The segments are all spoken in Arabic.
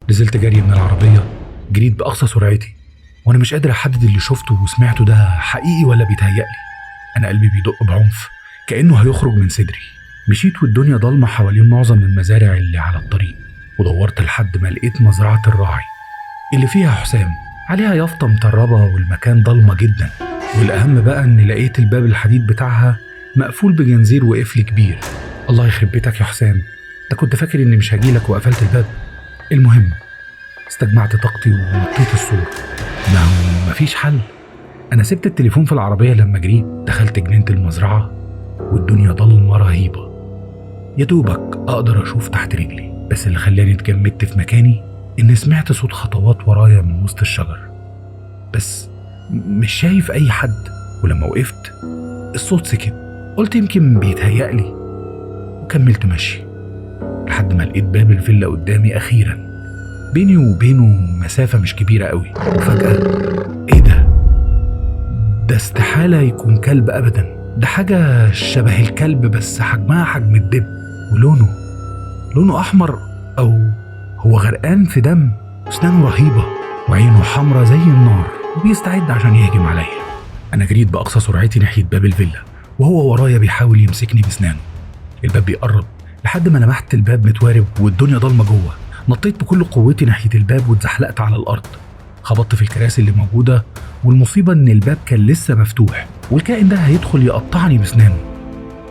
نزلت جري من العربية، جريت بأقصى سرعتي وأنا مش قادر أحدد اللي شفته وسمعته ده حقيقي ولا بيتهيألي. أنا قلبي بيدق بعنف كأنه هيخرج من صدري. مشيت والدنيا ضلمة حوالين معظم المزارع اللي على الطريق، ودورت لحد ما لقيت مزرعة الراعي اللي فيها حسام، عليها يافطة مطربة والمكان ضلمة جدا. والأهم بقى إن لقيت الباب الحديد بتاعها مقفول بجنزير وقفل كبير. الله يخرب بيتك يا حسام، انت كنت فاكر اني مش هجيلك وقفلت الباب؟ المهم استجمعت طاقتي ونطيت السور. مفيش حل. انا سبت التليفون في العربية لما جريت، دخلت جنينة المزرعة والدنيا ضلمة رهيبة، يا دوبك اقدر اشوف تحت رجلي. بس اللي خلاني اتجمدت في مكاني ان سمعت صوت خطوات ورايا من وسط الشجر، بس مش شايف اي حد. ولما وقفت الصوت سكت، قلت يمكن بيتهيألي وكملت مشي لحد ما لقيت باب الفيلا قدامي اخيرا. بيني وبينه مسافة مش كبيرة قوي، وفجأة ايه ده استحالة يكون كلب ابدا، ده حاجة شبه الكلب بس حجمها حجم الدب، ولونه احمر، او هو غرقان في دم، واسنانه رهيبة وعينه حمرة زي النار وبيستعد عشان يهجم عليا. انا جريت باقصى سرعتي ناحية باب الفيلا وهو ورايا بيحاول يمسكني بسنانه. الباب بيقرب لحد ما لمحت الباب متوارب والدنيا ضلمة جوه. نطيت بكل قوتي ناحية الباب واتزحلقت على الأرض، خبطت في الكراسي اللي موجودة، والمصيبة إن الباب كان لسه مفتوح والكائن ده هيدخل يقطعني بسنانه.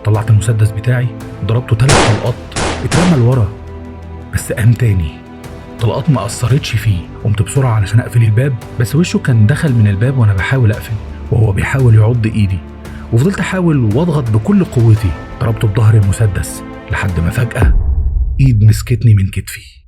طلعت المسدس بتاعي وضربته 3 طلقات، اترمى لورا بس قام تاني. طلقات ما أثرتش فيه. قمت بسرعة علشان أقفل الباب، بس وشه كان دخل من الباب وأنا بحاول أقفل وهو بيحاول يعض إيدي، وفضلت أحاول واضغط بكل قوتي. ضربته بظهر المسدس لحد ما فجأة إيد مسكتني من كتفي.